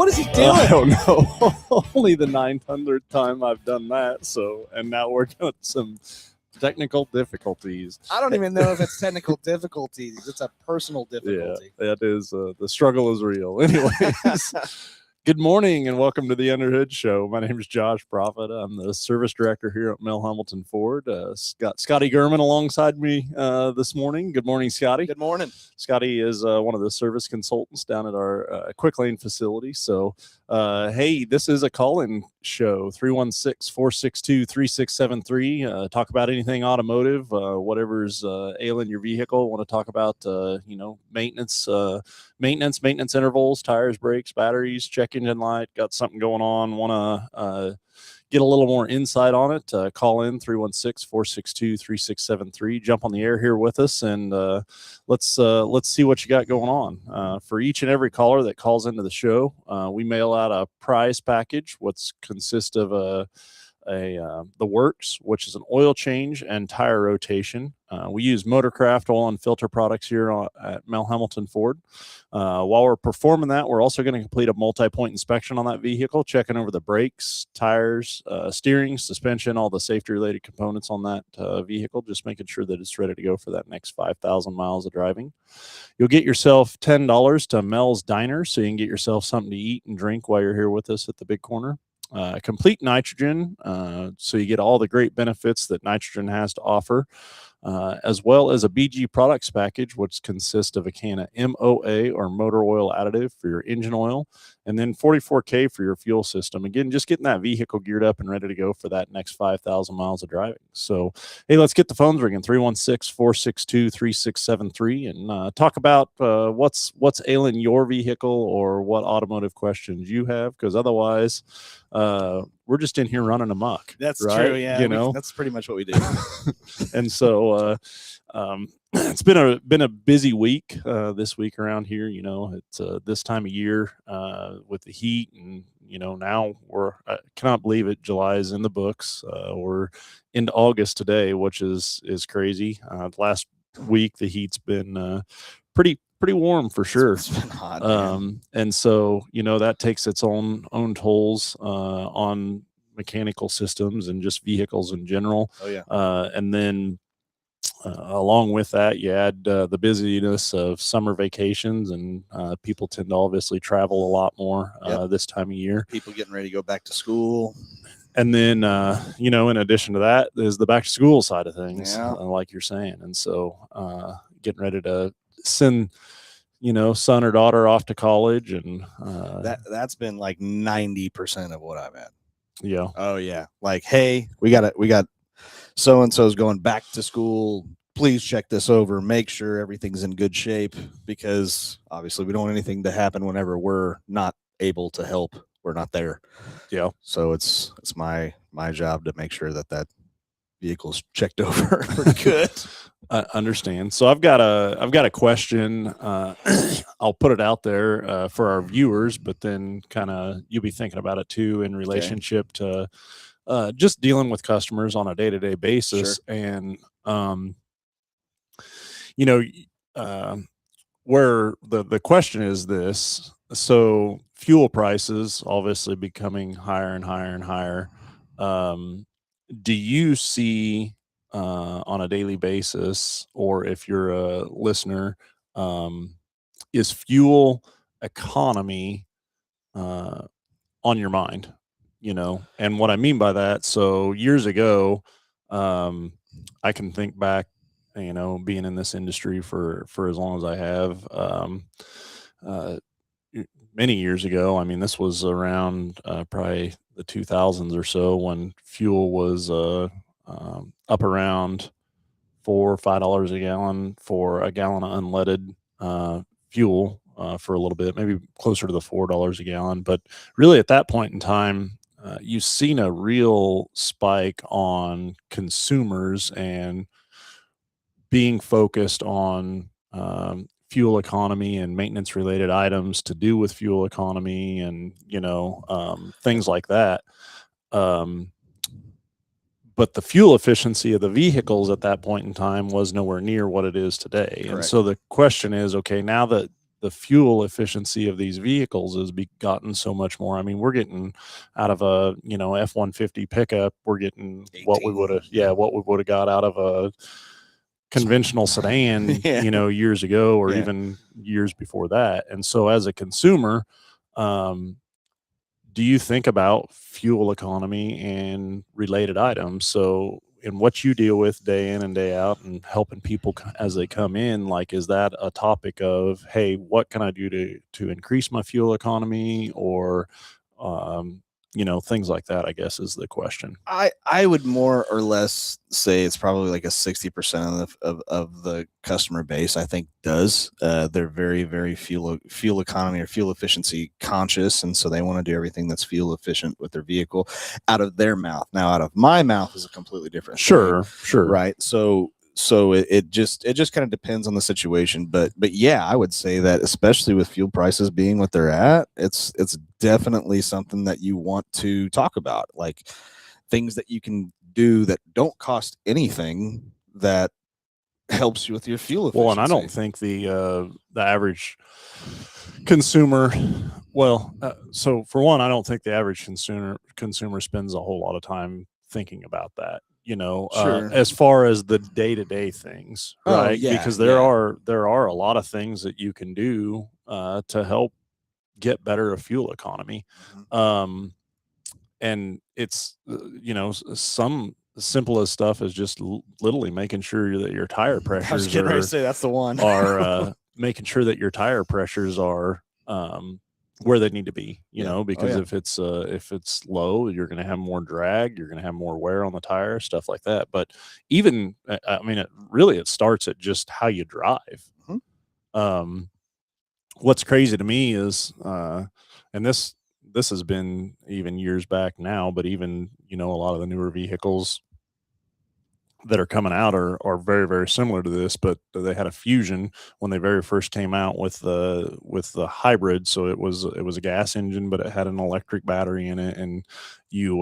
What is he doing? I don't know. Only the 900th time I've done that. So, and now we're doing some technical difficulties. I don't even know if it's technical difficulties. It's a personal difficulty. Yeah, that is the struggle is real. Anyways, good morning and welcome to the Underhood Show. My name is Josh Prophet. I'm the service director here at Mel Hamilton Ford. Got Scotty Gurman alongside me this morning. Good morning, Scotty. Good morning. Scotty is one of the service consultants down at our Quick Lane facility. So, hey, this is a call-in show, 316-462-3673. Talk about anything automotive, whatever's ailing your vehicle. Want to talk about, maintenance intervals, tires, brakes, batteries, check engine light, got something going on, want to get a little more insight on it, call in 316-462-3673. Jump on the air here with us, and let's see what you got going on. For each and every caller that calls into the show, we mail out a prize package, which consists of the works, which is an oil change and tire rotation. We use Motorcraft oil and filter products here at Mel Hamilton Ford. While we're performing that, we're also going to complete a multi-point inspection on that vehicle, checking over the brakes, tires, steering, suspension, all the safety-related components on that vehicle, just making sure that it's ready to go for that next 5,000 miles of driving. You'll get yourself $10 to Mel's Diner, so you can get yourself something to eat and drink while you're here with us at the Big Corner. Complete nitrogen, so you get all the great benefits that nitrogen has to offer, as well as a BG products package, which consists of a can of MOA or motor oil additive for your engine oil, and then 44K for your fuel system. Again, just getting that vehicle geared up and ready to go for that next 5,000 miles of driving. So, hey, let's get the phones ringing, 316-462-3673, and talk about what's ailing your vehicle or what automotive questions you have, because otherwise we're just in here running amok. That's right? true. Yeah, That's pretty much what we do. And so it's been a busy week this week around here. It's this time of year with the heat, and now I cannot believe it. July is in the books. We're into August today, which is crazy. Last week the heat's been pretty warm for sure. It's been hot, and so that takes its own tolls on mechanical systems and just vehicles in general. Oh yeah. And then along with that, you add the busyness of summer vacations, and people tend to obviously travel a lot more this time of year. People getting ready to go back to school. And then, in addition to that, is the back to school side of things, Yeah. like you're saying. And so getting ready to send, son or daughter off to college, and That's been like 90% of what I've had. yeah. Oh yeah. Like, hey, we got so-and-so's going back to school. Please check this over. Make sure everything's in good shape, because obviously we don't want anything to happen whenever we're not able to help. We're not there. Yeah. So it's my job to make sure that vehicle's checked over pretty good. I understand. So I've got a question. I'll put it out there for our viewers, but then kind of you'll be thinking about it too in relationship to just dealing with customers on a day-to-day basis. Sure. And where the question is this: so fuel prices obviously becoming higher and higher and higher. Do you see on a daily basis, or if you're a listener, is fuel economy on your mind? And what I mean by that, so years ago, I can think back, being in this industry for as long as I have, many years ago. I mean, this was around probably the 2000s or so, when fuel was up around $4 or $5 a gallon for a gallon of unleaded fuel for a little bit, maybe closer to the $4 a gallon. But really at that point in time, you've seen a real spike on consumers and being focused on fuel economy and maintenance related items to do with fuel economy, and things like that. But the fuel efficiency of the vehicles at that point in time was nowhere near what it is today. Correct. And so the question is, okay, now that the fuel efficiency of these vehicles has gotten so much more. I mean, we're getting out of a, you know, F-150 pickup, we're getting what we 18. would have got out of a conventional sedan, Yeah. you know, years ago, or Yeah. even years before that. And so as a consumer, do you think about fuel economy and related items? So in what you deal with day in and day out and helping people as they come in, like, is that a topic of, hey, what can I do to increase my fuel economy, or you know, things like that, I guess, is the question. I would more or less say it's probably like a 60% of the customer base, I think, does. They're very, very fuel economy or fuel efficiency conscious, and so they want to do everything that's fuel efficient with their vehicle out of their mouth. Now, out of my mouth is a completely different thing, Sure. right? So it just kind of depends on the situation, but yeah, I would say that, especially with fuel prices being what they're at, it's definitely something that you want to talk about, like things that you can do that don't cost anything that helps you with your fuel efficiency. Well, and I don't think the average consumer, so for one, I don't think the average consumer spends a whole lot of time thinking about that, you know, Sure. as far as the day-to-day things, Oh, right? yeah, Because yeah. there are a lot of things that you can do to help get better fuel economy. And it's, you know, some simple as stuff as just literally making sure that your tire I was pressures getting ready to say that's the one. are making sure that your tire pressures are where they need to be, you Yeah. know, Oh, because yeah. if it's low, you're going to have more drag, you're going to have more wear on the tire, stuff like that. But even, I mean, it starts at just how you drive. What's crazy to me is, and this has been even years back now, but even, you know, a lot of the newer vehicles that are coming out are very, very similar to this, but they had a Fusion when they very first came out with the hybrid. So it was a gas engine, but it had an electric battery in it, and you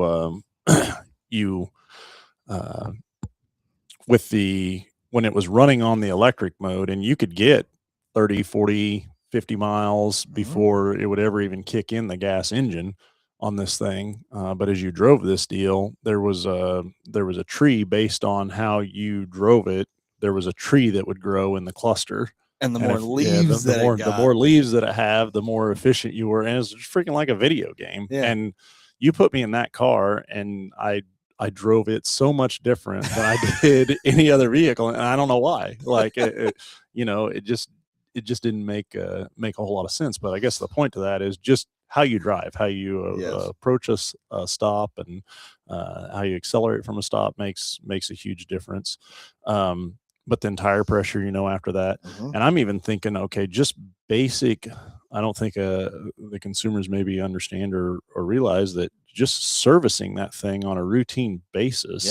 with the when it was running on the electric mode, and you could get 30, 40, 50 miles before it would ever even kick in the gas engine on this thing. But as you drove this deal, there was a tree based on how you drove it. There was a tree that would grow in the cluster. And the And more leaves that it the got. more leaves that it have, the more efficient you were. And it's freaking like a video game. Yeah. And you put me in that car, and I drove it so much different than I did any other vehicle, and I don't know why. Like, you know, it just didn't make a whole lot of sense. But I guess the point to that is just how you drive, how you Yes. approach a stop, and how you accelerate from a stop makes a huge difference. But then tire pressure, you know, after that. And I'm even thinking, okay, just basic. I don't think the consumers maybe understand or realize that just servicing that thing on a routine basis,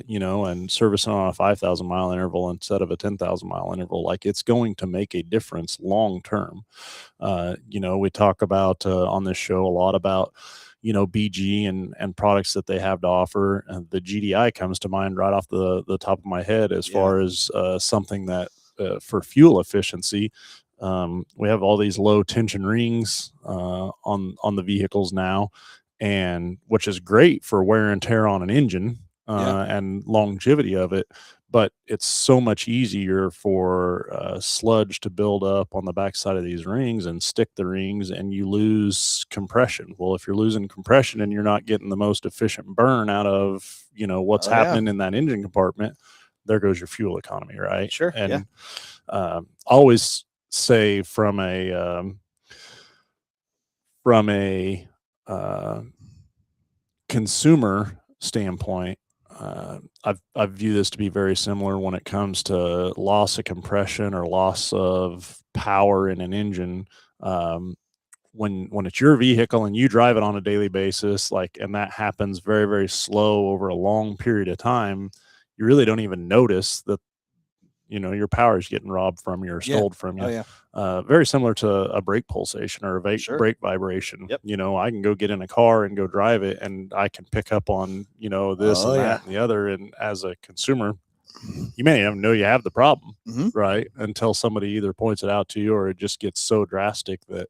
you know, and servicing on a 5,000 mile interval instead of a 10,000 mile interval, like, it's going to make a difference long term. You know, we talk about on this show a lot about, you know, BG and products that they have to offer. And the GDI comes to mind right off the top of my head as far as something that for fuel efficiency. We have all these low tension rings on the vehicles now, and which is great for wear and tear on an engine and longevity of it. But it's so much easier for sludge to build up on the backside of these rings and stick the rings, and you lose compression. Well, if you're losing compression and you're not getting the most efficient burn out of, you know, what's happening in that engine compartment, there goes your fuel economy, right? Sure. And always say from a consumer standpoint, I view this to be very similar when it comes to loss of compression or loss of power in an engine. When it's your vehicle and you drive it on a daily basis, like, and that happens very, very slow over a long period of time, you really don't even notice that, you know, your power is getting robbed from you or stole from you. Very similar to a brake pulsation or a brake vibration. You know, I can go get in a car and go drive it, and I can pick up on, you know, this and that and the other. And as a consumer, you may not even know you have the problem, Mhm. right? Until somebody either points it out to you or it just gets so drastic that,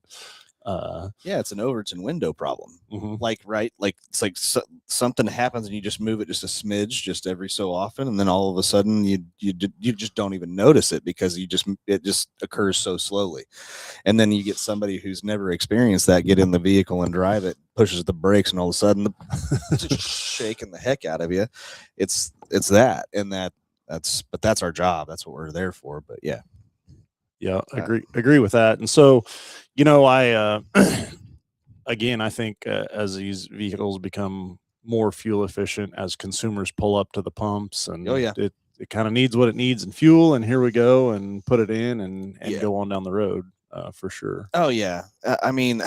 Yeah, it's an Overton window problem. mhm. Like, right? Like, it's like something happens and you just move it just a smidge, just every so often, and then all of a sudden you just don't even notice it because it just occurs so slowly. And then you get somebody who's never experienced that get in the vehicle and drive it, pushes the brakes, and all of a sudden it's just shaking the heck out of you. It's that, and that's our job. That's what we're there for. But yeah. Yeah, agree with that. And so, I again, I think as these vehicles become more fuel efficient, as consumers pull up to the pumps, and Oh yeah. it kind of needs what it needs in fuel, and here we go and put it in and Yeah. go on down the road, for sure. Oh yeah. I mean,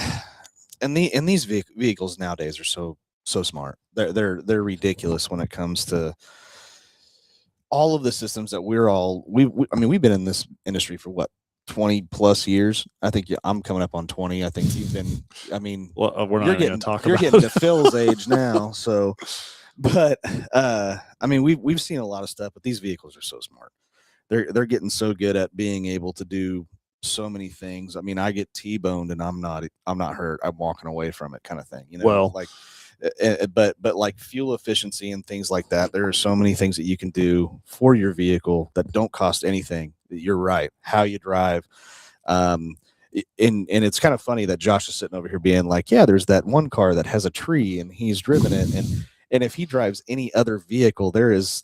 and these vehicles nowadays are so smart. They're ridiculous when it comes to all of the systems that I mean, we've been in this industry for what, 20 plus years. I think I'm coming up on 20. I think you've been, I mean, Well, we're not you're going to getting talk you're about getting it. to Phil's age now. So, but I mean, we've seen a lot of stuff, but these vehicles are so smart. They're getting so good at being able to do so many things. I mean, I get T-boned and I'm not hurt. I'm walking away from it, kind of thing. Well, like, but like fuel efficiency and things like that, there are so many things that you can do for your vehicle that don't cost anything. You're right. How you drive. And it's kind of funny that Josh is sitting over here being like, yeah, there's that one car that has a tree and he's driven it, and if he drives any other vehicle, there is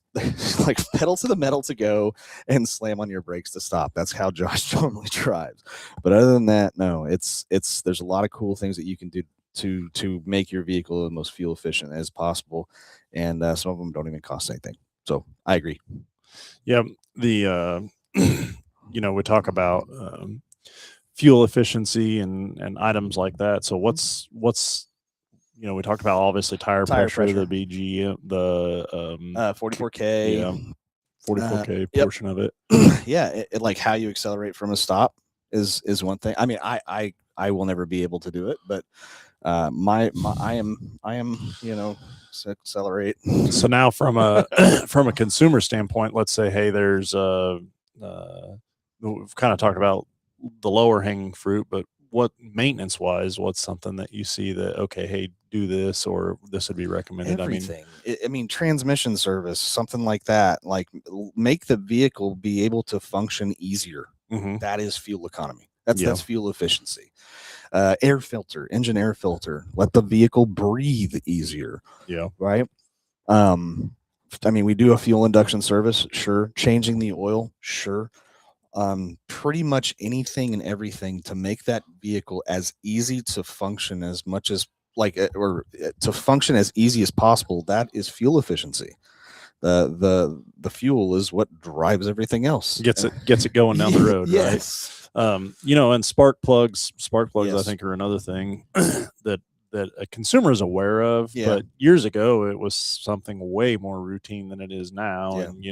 like pedal to the metal to go and slam on your brakes to stop. That's how Josh normally drives. But other than that, no, it's there's a lot of cool things that you can do to make your vehicle the most fuel efficient as possible, and some of them don't even cost anything. So I agree. yeah, the we talk about fuel efficiency and items like that. So what's we talked about obviously tire pressure, the BG, the 44K. yeah, 44K Yep. portion of it. Yeah, like how you accelerate from a stop is one thing. I mean, I will never be able to do it, but my I am accelerate. So now from a from a consumer standpoint, let's say, hey, there's we've kind of talked about the lower hanging fruit, but what maintenance wise, what's something that you see that, okay, hey, do this, or this would be recommended? Everything. I mean, transmission service, something like that. Like, make the vehicle be able to function easier. Mhm. That is fuel economy. That's Yeah. that's fuel efficiency. Air filter, engine air filter. Let the vehicle breathe easier. Yeah. Right. I mean, we do a fuel induction service, sure. Changing the oil, sure. Pretty much anything and everything to make that vehicle as easy to function as much as to function as easy as possible. That is fuel efficiency. The fuel is what drives everything else. Gets it going down the road, yes. right? And spark plugs, Yes. I think, are another thing that a consumer is aware of. Yeah. But years ago, it was something way more routine than it is now. Yeah. And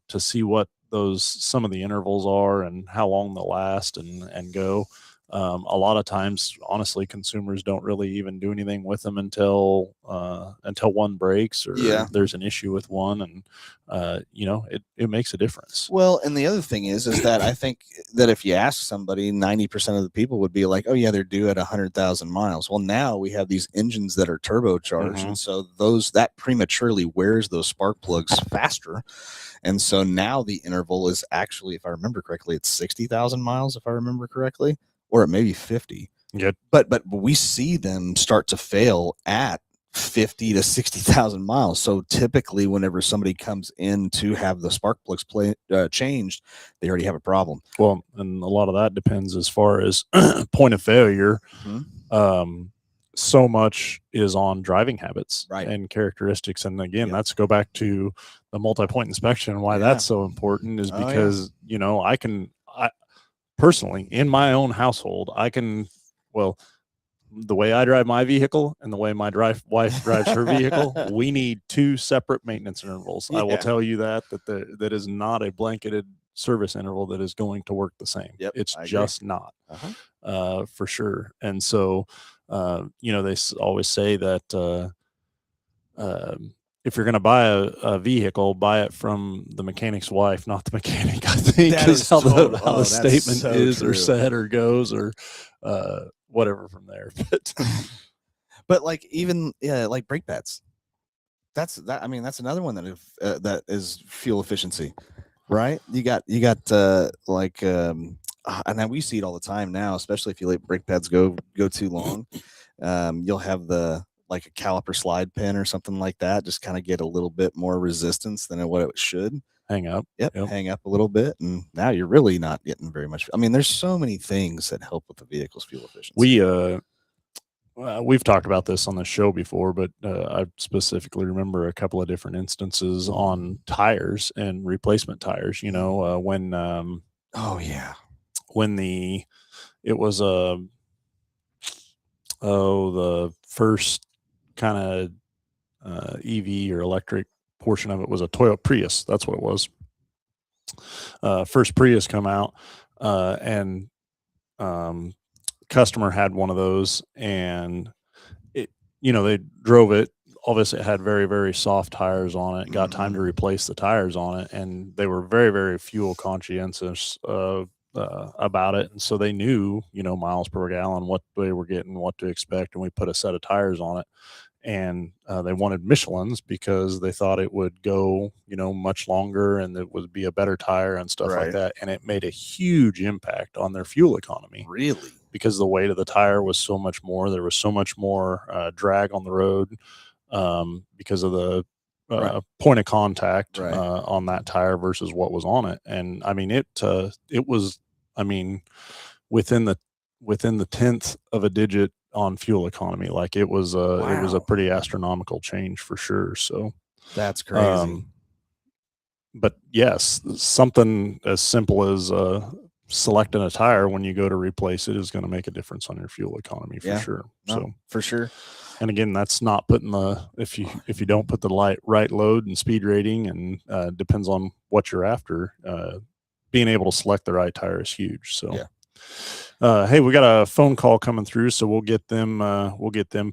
to see what some of the intervals are and how long they'll last and go. A lot of times, honestly, consumers don't really even do anything with them until one breaks or there's an issue with one, and it makes a difference. Well, and the other thing is that I think that if you ask somebody, 90% of the people would be like, "Oh yeah, they're due at 100,000 miles." Well, now we have these engines that are turbocharged, and so that prematurely wears those spark plugs faster, and so now the interval is actually, if I remember correctly, it's 60,000 miles, if I remember correctly. Or it may be 50. Yeah. But we see them start to fail at 50 to 60,000 miles. So typically, whenever somebody comes in to have the spark plugs changed, they already have a problem. Well, and a lot of that depends as far as point of failure. Mm-hmm. So much is on driving habits, right, and characteristics. And again, let's go back to the multi-point inspection. Why that's so important is because, I personally, in my own household, the way I drive my vehicle and the way my wife drives her vehicle, we need two separate maintenance intervals. I will tell you that is not a blanketed service interval that is going to work the same. It's just not, for sure. And so, they always say that if you're going to buy a vehicle, buy it from the mechanic's wife, not the mechanic. I think That is is how total- the oh, that's statement so is or true. said or goes or whatever from there. But But like even like brake pads. That's another one that is fuel efficiency, right? You got and then we see it all the time now, especially if you let brake pads go too long. You'll have like a caliper slide pin or something like that, just kind of get a little bit more resistance than what it should. hang up. Yep, hang up a little bit, and now you're really not getting very much. I mean, there's so many things that help with the vehicle's fuel efficiency. We've talked about this on the show before, but I specifically remember a couple of different instances on tires and replacement tires. You know, when oh yeah, when it was the first kind of EV or electric portion of it was a Toyota Prius. That's what it was. First Prius come out, and customer had one of those, and they drove it. Obviously, it had very, very soft tires on it. Got time to replace the tires on it, and they were very, very fuel conscientious about it, and so they knew, miles per gallon, what they were getting, what to expect, and we put a set of tires on it, and they wanted Michelin's because they thought it would go, much longer, and it would be a better tire and stuff like that, and it made a huge impact on their fuel economy. Really? Because the weight of the tire was so much more. There was so much more drag on the road because of the point of contact on that tire versus what was on it. And I mean, it was, within the tenth of a digit on fuel economy. Like it was a pretty astronomical change for sure. So that's crazy. But yes, something as simple as selecting a tire when you go to replace it is going to make a difference on your fuel economy for sure. So for sure. And again, that's not putting if you don't put the right load and speed rating, and depends on what you're after, being able to select the right tire is huge. So hey, we got a phone call coming through, so we'll get them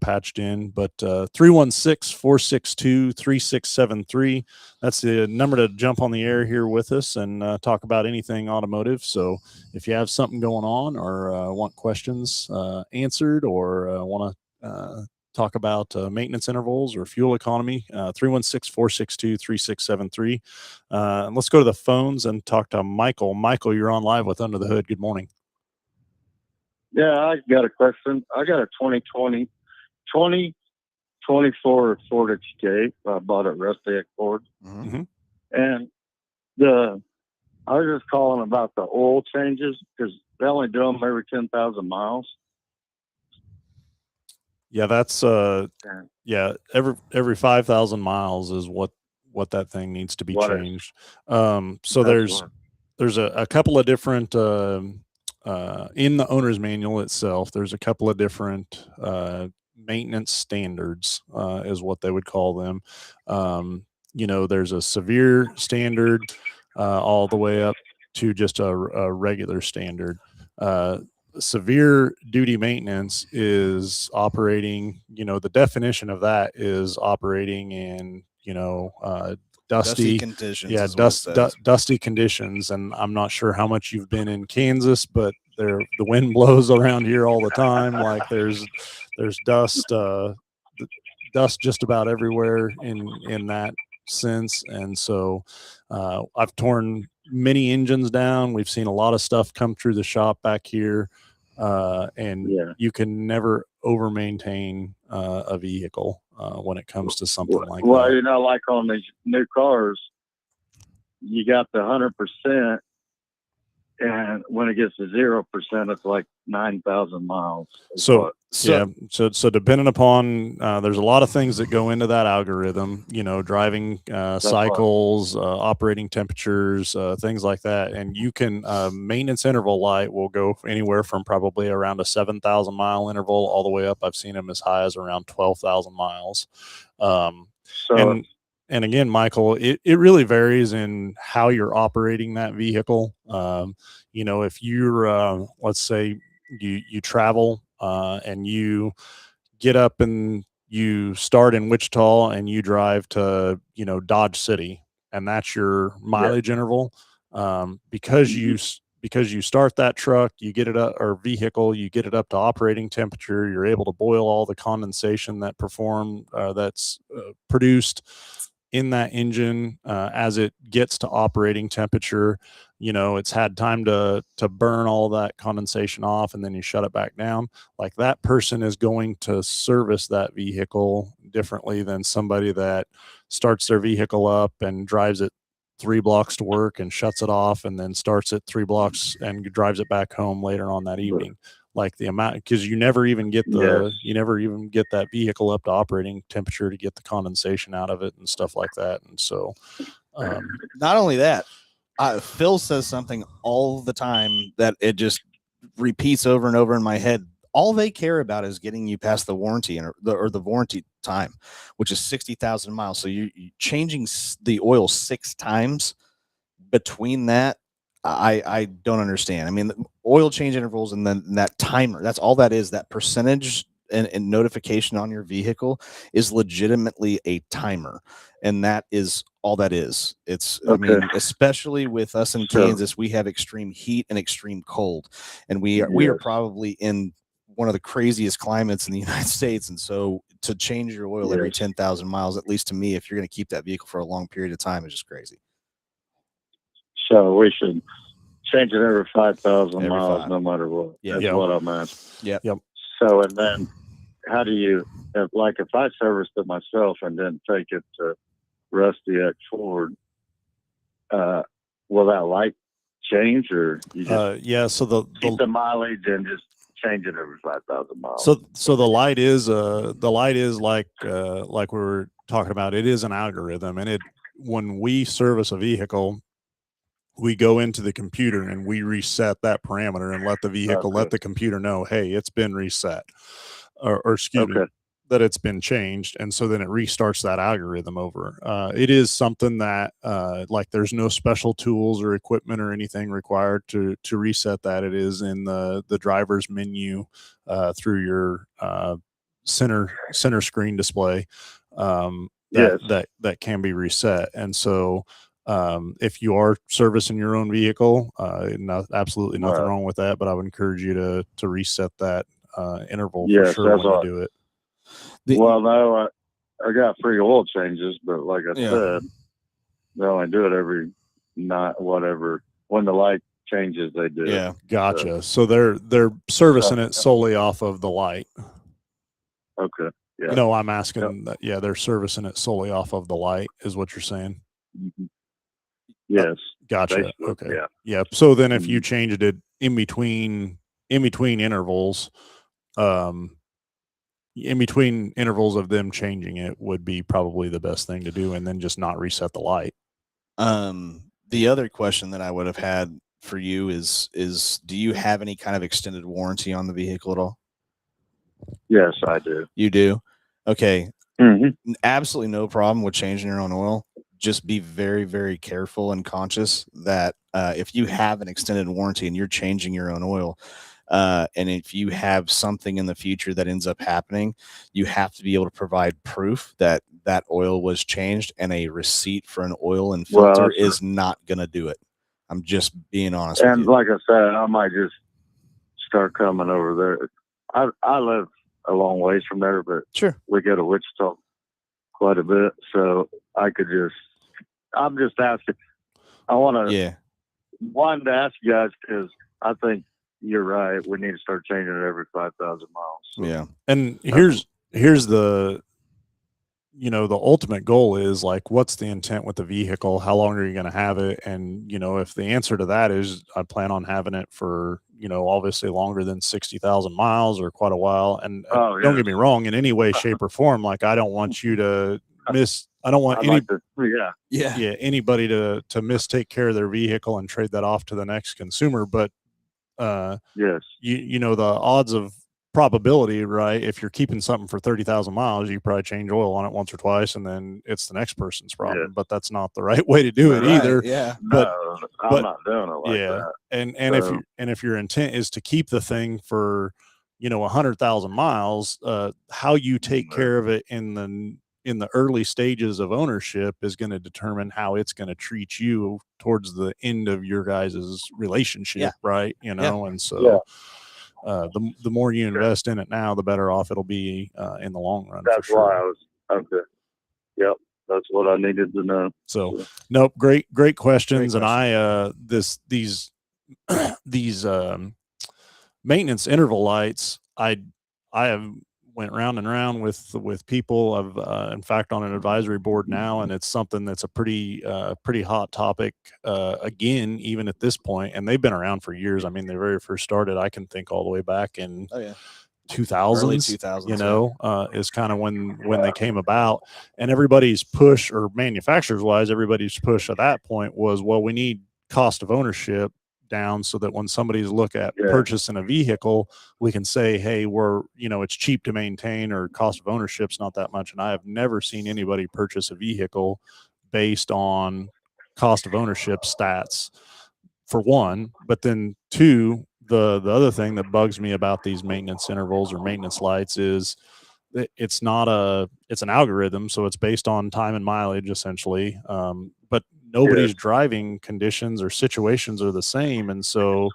patched in. But 316-462-3673, that's the number to jump on the air here with us and talk about anything automotive. So if you have something going on or want questions answered or want to talk about maintenance intervals or fuel economy, 316-462-3673. And let's go to the phones and talk to Michael. Michael, you're on live with Under the Hood. Good morning. Yeah, I got a question. I got a 2024 Ford Escape. I bought it rusty Ford. Mm-hmm. And I was just calling about the oil changes because they only do them every 10,000 miles. Yeah, that's every 5,000 miles is what that thing needs to be changed. So there's a couple of different in the owner's manual itself. There's a couple of different maintenance standards, is what they would call them. There's a severe standard all the way up to just a regular standard. Severe duty maintenance is operating, the definition of that is operating in, dusty conditions. Dusty conditions. And I'm not sure how much you've been in Kansas, but the wind blows around here all the time. Like there's dust just about everywhere in that sense. And so I've torn many engines down. We've seen a lot of stuff come through the shop back here. You can never over maintain a vehicle when it comes to something like that. Well, like on these new cars, you got the 100%, and when it gets to 0%, it's like 9,000 miles. So depending upon, there's a lot of things that go into that algorithm, driving cycles, operating temperatures, things like that. And you can, maintenance interval light will go anywhere from probably around a 7,000 mile interval all the way up. I've seen them as high as around 12,000 miles. And again, Michael, it really varies in how you're operating that vehicle. If you're, let's say you travel, and you get up and you start in Wichita and you drive to, Dodge City, and that's your mileage interval. Because you start that truck, you get it up, or vehicle, you get it up to operating temperature. You're able to boil all the condensation that's produced in that engine as it gets to operating temperature. It's had time to burn all that condensation off, and then you shut it back down. Like, that person is going to service that vehicle differently than somebody that starts their vehicle up and drives it 3 blocks to work and shuts it off, and then starts it 3 blocks and drives it back home later on that evening. Like, the amount, because you never even get that vehicle up to operating temperature to get the condensation out of it and stuff like that. And so, not only that, Phil says something all the time that it just repeats over and over in my head. All they care about is getting you past the warranty or the warranty time, which is 60,000 miles. So you're changing the oil 6 times between that. I don't understand. I mean, the oil change intervals and then that timer, that's all that is. That percentage and notification on your vehicle is legitimately a timer. And that is all that is. It's, Okay. I mean, especially with us in Kansas, we have extreme heat and extreme cold. And we are probably in one of the craziest climates in the United States. And so to change your oil every 10,000 miles, at least to me, if you're going to keep that vehicle for a long period of time, is just crazy. So we should change it every 5,000 Every miles, 5. no matter what. Yeah. That's Yeah. what I'm asking. Yep. So, and then how do you, if I serviced it myself and then take it to Rusty at Ford, will that light change, or you just so keep the mileage and just change it every 5,000 miles? So the light is like we were talking about. It is an algorithm, and when we service a vehicle, we go into the computer and we reset that parameter and let the computer know, hey, it's been reset, or excuse me, that it's been changed. And so then it restarts that algorithm over. It is something that like, there's no special tools or equipment or anything required to reset that. It is in the driver's menu through your center screen display that can be reset. And so if you are servicing your own vehicle, absolutely nothing wrong with that, but I would encourage you to reset that interval for sure when you do it. Well, no, I got free oil changes, but like I said, they only do it every night, whatever. When the light changes, they do. Yeah, gotcha. So they're servicing it solely off of the light. Okay. Yeah. No, I'm asking that. Yeah, they're servicing it solely off of the light, is what you're saying. Mm-hmm. Yes. Gotcha. Basically, Okay. Yeah. Yeah. So then, if you changed it in between intervals, in between intervals of them changing it would be probably the best thing to do, and then just not reset the light. The other question that I would have had for you is do you have any kind of extended warranty on the vehicle at all? Yes, I do. You do? Okay. Mm-hmm. Absolutely no problem with changing your own oil. Just be very, very careful and conscious that if you have an extended warranty and you're changing your own oil, and if you have something in the future that ends up happening, you have to be able to provide proof that that oil was changed, and a receipt for an oil and filter is not going to do it. I'm just being honest with you. And like I said, I might just start coming over there. I live a long ways from there, but sure, we go to Wichita quite a bit, so I could I'm just asking. I wanted to ask you guys, because I think you're right. We need to start changing it every 5,000 miles. So. Yeah. And here's the, the ultimate goal is, like, what's the intent with the vehicle? How long are you going to have it? And, if the answer to that is I plan on having it for, obviously longer than 60,000 miles or quite a while. And don't get me wrong, in any way, shape, or form, like, I don't want you to I don't want anybody to mistake care of their vehicle and trade that off to the next consumer. But yes, the odds of probability, right? If you're keeping something for 30,000 miles, you probably change oil on it once or twice, and then it's the next person's problem. Yes. But that's not the right way to do it either. Yeah. But I'm not doing it like that. And if your intent is to keep the thing for, 100,000 miles, how you take care of it in the early stages of ownership is going to determine how it's going to treat you towards the end of your guys' relationship. Right. And so, the more you invest in it now, the better off it'll be, in the long run. That's for sure. why I was, okay. Yep. That's what I needed to know. So, nope. Great questions. And these maintenance interval lights, I have went round and round with people. I've in fact on an advisory board now, and it's something that's a pretty hot topic again, even at this point. And they've been around for years. I mean, they very first started, I can think all the way back in 2000s, early 2000s, is kind of when they came about. And everybody's push, or manufacturers wise, everybody's push at that point was, well, we need cost of ownership down so that when somebody's look at purchasing a vehicle, we can say, hey, it's cheap to maintain, or cost of ownership's not that much. And I have never seen anybody purchase a vehicle based on cost of ownership stats, for one. But then two, the other thing that bugs me about these maintenance intervals or maintenance lights is it's an algorithm. So it's based on time and mileage essentially. But nobody's driving conditions or situations are the same. And so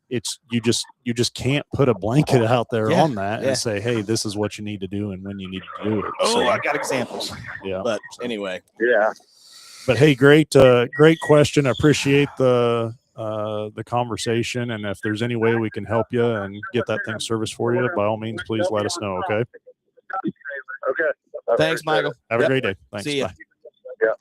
you just can't put a blanket out there on that and say, hey, this is what you need to do and when you need to do it. So I got examples. Yeah. But anyway. Yeah. But hey, great question. I appreciate the conversation. And if there's any way we can help you and get that thing serviced for you, by all means, please let us know. Okay. Okay. Thanks, Michael. Have a great day. Thanks. See ya. Bye. Yeah.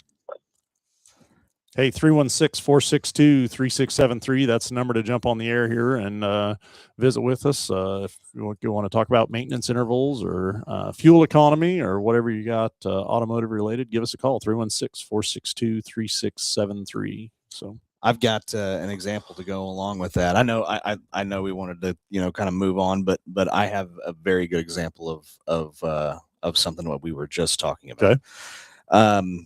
Hey, 316-462-3673. That's the number to jump on the air here and visit with us. If you want to talk about maintenance intervals or fuel economy or whatever you got automotive related, give us a call, 316-462-3673. So I've got an example to go along with that. I know we wanted to, kind of move on, but I have a very good example of something what we were just talking about. Okay.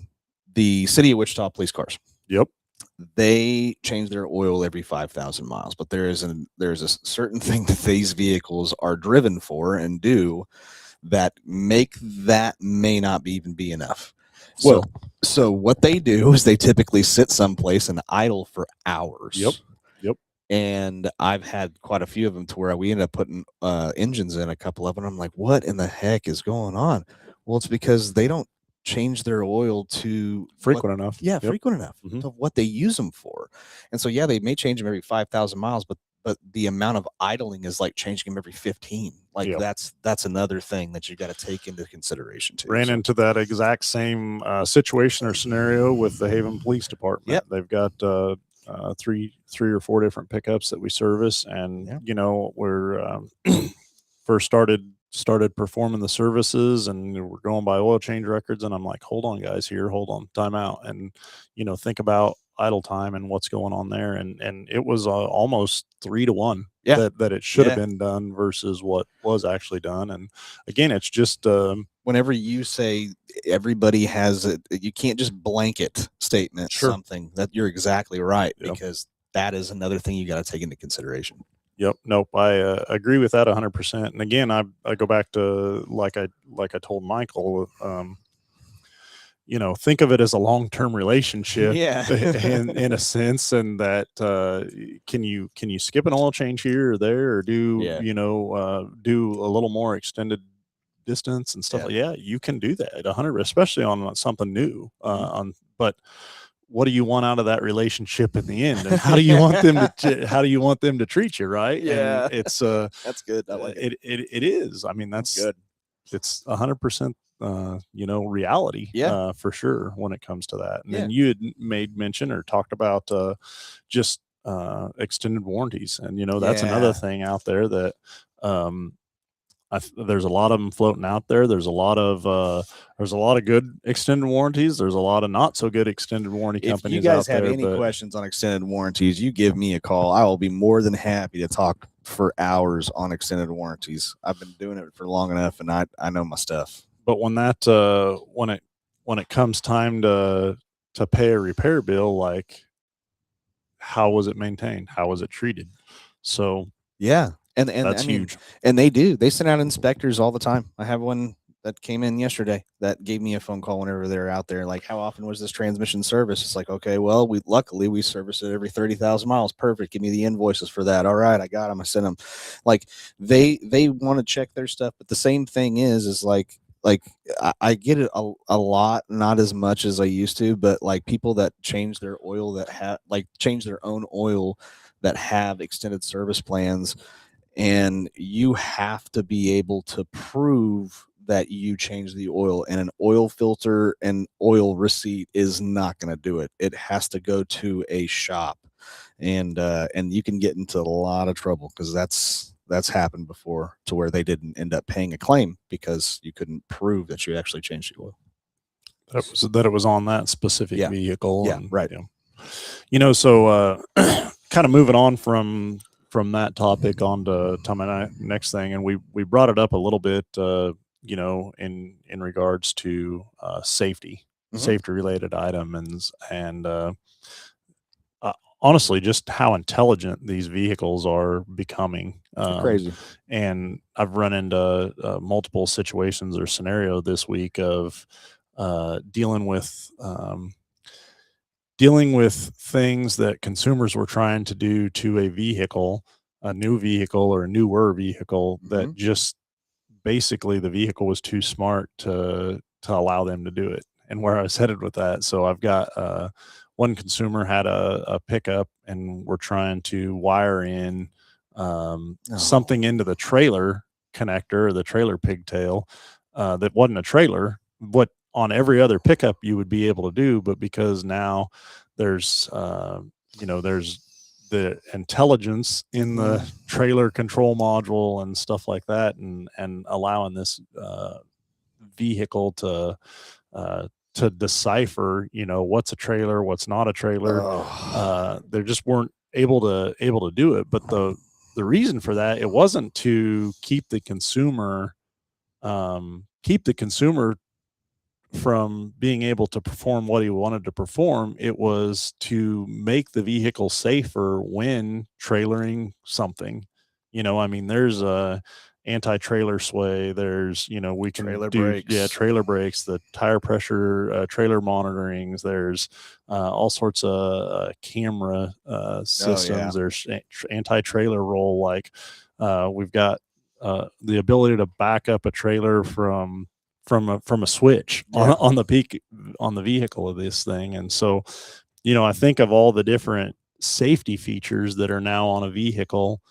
The city of Wichita police cars. Yep. They change their oil every 5,000 miles, but there's a certain thing that these vehicles are driven for and do that may not even be enough. So what they do is they typically sit someplace and idle for hours. Yep. And I've had quite a few of them to where we ended up putting engines in a couple of them. I'm like, what in the heck is going on? Well, it's because they don't change their oil to frequent enough. Yeah, frequent enough to what they use them for. And so, they may change them every 5,000 miles, but the amount of idling is like changing them every 15. Like that's another thing that you got to take into consideration too. Ran into that exact same situation or scenario with the Haven Police Department. Yep. They've got three or four different pickups that we service, and we're first started performing the services, and we're going by oil change records, and I'm like, hold on guys, hold on, time out, and think about idle time and what's going on there, and it was almost 3 to 1 that it should have been done versus what was actually done. And again, it's just whenever you say everybody has it, you can't just blanket statement something. That you're exactly right, because that is another thing you got to take into consideration. Yep. Nope. I agree with that 100%. And again, I go back to like I told Michael, think of it as a long-term relationship, in a sense, and that can you skip an oil change here or there, or do do a little more extended distance and stuff. You can do that at 100, especially on something new. But what do you want out of that relationship in the end, and how do you want them to treat you, right? Yeah. And it's that's good. I like it. It is. I mean, that's good. It's 100%. Reality, for sure, when it comes to that. And then you had made mention or talked about just extended warranties, and that's another thing out there that there's a lot of them floating out there. There's a lot of good extended warranties. There's a lot of not so good extended warranty companies. If you guys out have there, any questions on extended warranties, you give me a call. I will be more than happy to talk for hours on extended warranties. I've been doing it for long enough, and I know my stuff. But when it comes time to pay a repair bill, like, how was it maintained? How was it treated? So And that's I mean, huge. and they send out inspectors all the time. I have one that came in yesterday that gave me a phone call whenever they're out there. Like, how often was this transmission service? It's like, okay, well, luckily we service it every 30,000 miles. Perfect. Give me the invoices for that. All right, I got them. I sent them. Like, they want to check their stuff, but the same thing is like I get it a lot, not as much as I used to, but like people that change their oil that have change their own oil that have extended service plans, and you have to be able to prove that you change the oil, and an oil filter and oil receipt is not going to do it. It has to go to a shop, and you can get into a lot of trouble because that's happened before, to where they didn't end up paying a claim because you couldn't prove that you actually changed the oil. That it was on that specific vehicle. Yeah, right. So kind of moving on from that topic on to my next thing, and we brought it up a little bit, in regards to safety related items, and honestly, just how intelligent these vehicles are becoming. Crazy. And I've run into multiple situations or scenario this week of dealing with things that consumers were trying to do to a vehicle, a new vehicle or a newer vehicle, that just basically the vehicle was too smart to allow them to do it. And where I was headed with that, so I've got one consumer had a pickup, and we're trying to wire in something into the trailer connector, or the trailer pigtail, that wasn't a trailer. What on every other pickup you would be able to do, but because now there's there's the intelligence in the trailer control module and stuff like that, and allowing this vehicle to decipher, what's a trailer, what's not a trailer. They just weren't able to do it. But the reason for that, it wasn't to keep the consumer from being able to perform what he wanted to perform. It was to make the vehicle safer when trailering something. There's a anti-trailer sway, there's we can trailer do brakes. Trailer brakes, the tire pressure, trailer monitorings, there's all sorts of camera systems. There's anti-trailer roll, like we've got the ability to back up a trailer from a switch on the vehicle of this thing. And so I think of all the different safety features that are now on a vehicle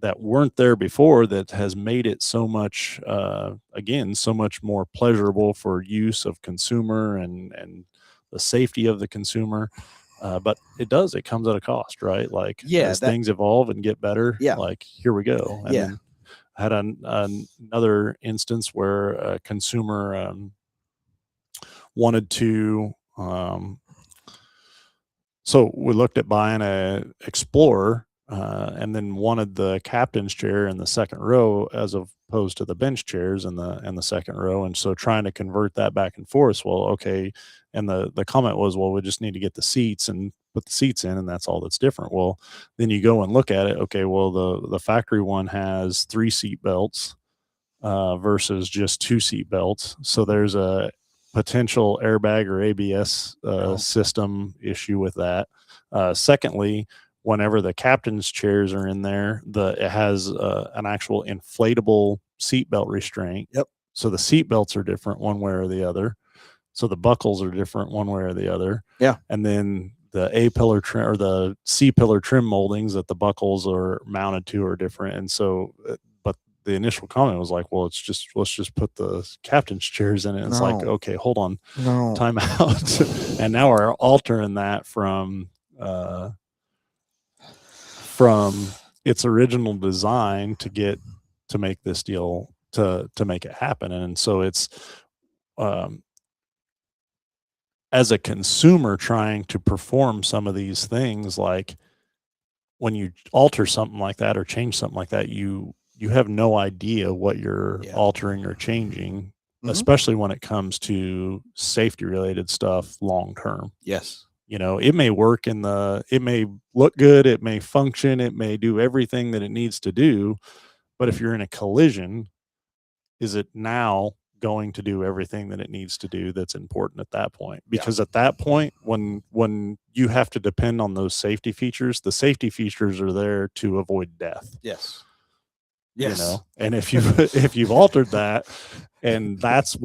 that weren't there before, that has made it so much so much more pleasurable for use of consumer and the safety of the consumer. But it comes at a cost, right? Like, as things evolve and get better, like, here we go. And then I had another instance where a consumer wanted to so we looked at buying a Explorer, and then wanted the captain's chair in the second row as opposed to the bench chairs in the second row. And so trying to convert that back and forth. Well, okay. And the comment was, well, we just need to get the seats and put the seats in, and that's all that's different. Well, then you go and look at it. Okay, well, the factory one has 3 seat belts versus just 2 seat belts. So there's a potential airbag or ABS system issue with that. Secondly, whenever the captain's chairs are in there, it has an actual inflatable seatbelt restraint. Yep. So the seatbelts are different one way or the other. So the buckles are different one way or the other. Yeah. And then the A-pillar trim or the C-pillar trim moldings that the buckles are mounted to are different. And so, but the initial comment was like, well, let's just put the captain's chairs in it. And it's like, okay, hold on, time out. And now we're altering that from its original design to make this deal, to make it happen. And so it's as a consumer trying to perform some of these things, like when you alter something like that or change something like that, you have no idea what you're altering or changing, especially when it comes to safety related stuff long term. Yes. It may work it may look good, it may function, it may do everything that it needs to do, But if you're in a collision, is it now going to do everything that it needs to do that's important at that point? Because at that point, when you have to depend on those safety features, the safety features are there to avoid death. Yes. You know, and if you've altered that, and that's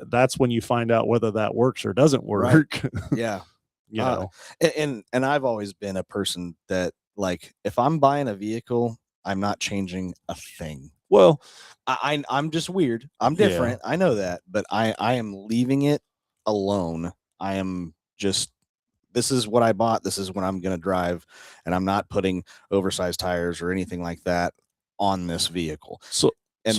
that's when you find out whether that works or doesn't work. Right. Yeah. You know, and I've always been a person that, like, if I'm buying a vehicle, I'm not changing a thing. Well, I'm just weird. I'm different. I know that, but I am leaving it alone. I am just, this is what I bought. This is what I'm going to drive. And I'm not putting oversized tires or anything like that on this vehicle. So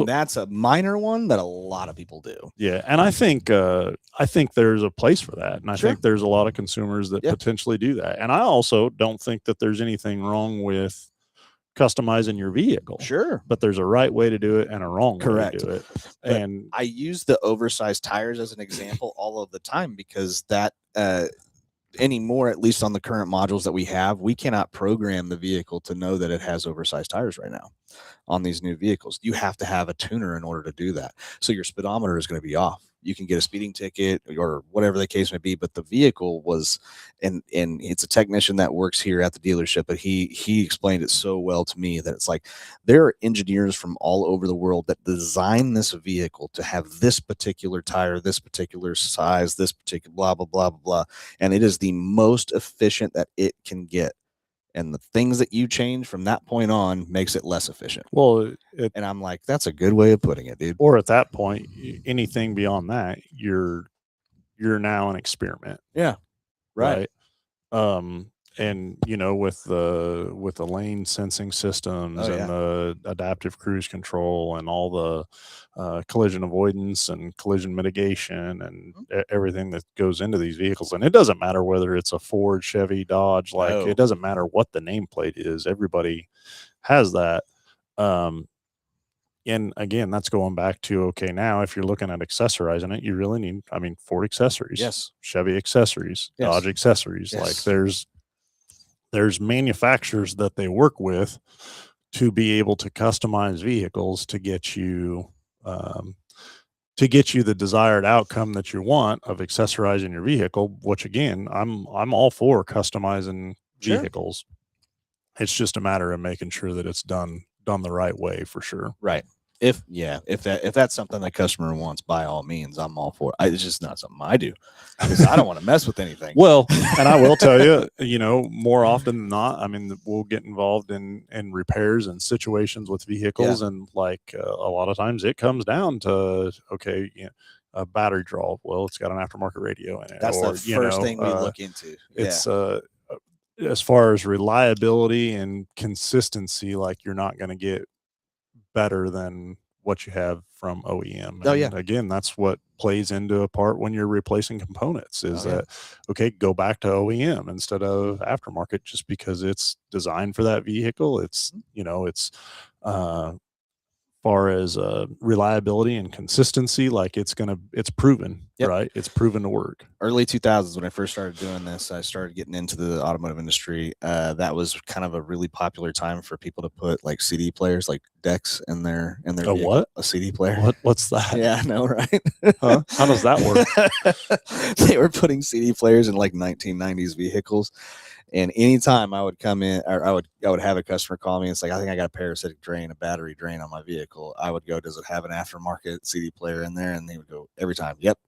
that's a minor one that a lot of people do. Yeah. And I think there's a place for that. And I think there's a lot of consumers that potentially do that. And I also don't think that there's anything wrong with customizing your vehicle. Sure. But there's a right way to do it and a wrong way to do it. But and I use the oversized tires as an example all of the time, because that anymore, at least on the current modules that we have, we cannot program the vehicle to know that it has oversized tires right now on these new vehicles. You have to have a tuner in order to do that. So your speedometer is going to be off. You can get a speeding ticket or whatever the case may be, but the vehicle was, and it's a technician that works here at the dealership, but he explained it so well to me that it's like, there are engineers from all over the world that design this vehicle to have this particular tire, this particular size, this particular blah, blah, blah, blah, blah. And it is the most efficient that it can get. And the things that you change from that point on makes it less efficient. Well, and I'm like, that's a good way of putting it, dude. Or at that point, anything beyond that, you're now an experiment. Yeah. Right. And you know, with the lane sensing systems and the adaptive cruise control and all the collision avoidance and collision mitigation and everything that goes into these vehicles. And it doesn't matter whether it's a Ford, Chevy, Dodge, it doesn't matter what the nameplate is. Everybody has that. And again, that's going back to, okay, now if you're looking at accessorizing it, you really need, Ford accessories, yes, Chevy accessories, yes, Dodge accessories. Yes. Like there's manufacturers that they work with to be able to customize vehicles to get you the desired outcome that you want of accessorizing your vehicle, which again, I'm all for customizing vehicles. Sure. It's just a matter of making sure that it's done the right way, for sure. Right. If that's something the customer wants, by all means, I'm all for it. It's just not something I do, because I don't want to mess with anything. Well, and I will tell you, more often than not, we'll get involved in repairs and situations with vehicles, and a lot of times it comes down to, okay, a battery draw. Well, it's got an aftermarket radio in it. That's the first thing we look into. It's as far as reliability and consistency, you're not going to get better than what you have from OEM. And again, that's what plays into a part when you're replacing components is that, okay, go back to OEM instead of aftermarket, just because it's designed for that vehicle. It's, it's far as reliability and consistency, it's proven, right? It's proven to work. Early 2000s, when I first started doing this, I started getting into the automotive industry. That was kind of a really popular time for people to put CD players, decks in their what? A CD player. What's that? Yeah, I know, right? Huh? How does that work? They were putting CD players in 1990s vehicles. And anytime I would come in, or I would have a customer call me and say, I think I got a parasitic drain, a battery drain on my vehicle. I would go, does it have an aftermarket CD player in there? And they would go every time, yep.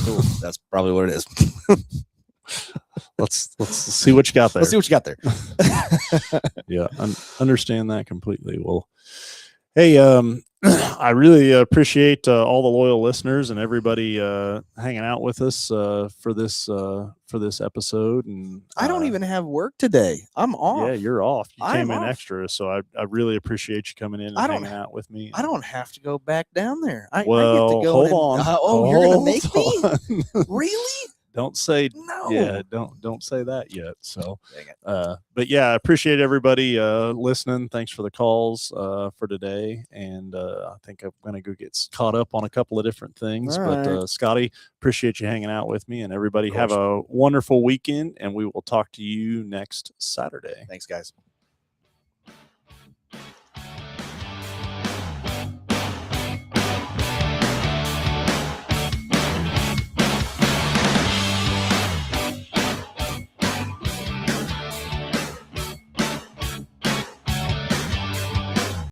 Cool. That's probably what it is. Let's see what you got there. Let's see what you got there. Yeah. Understand that completely. Well, hey, I really appreciate all the loyal listeners and everybody hanging out with us for this episode. And I don't even have work today. I'm off. Yeah, you're off. You came in extra, so I really appreciate you coming in and hanging out with me. I don't have to go back down there. I get to go hold on. You're gonna make me? Really? Don't say no. Yeah, don't say that yet. So, but yeah, I appreciate everybody listening. Thanks for the calls for today, and I think I'm gonna go get caught up on a couple of different things. All but right. Scotty, appreciate you hanging out with me, and everybody have a wonderful weekend, and we will talk to you next Saturday. Thanks, guys.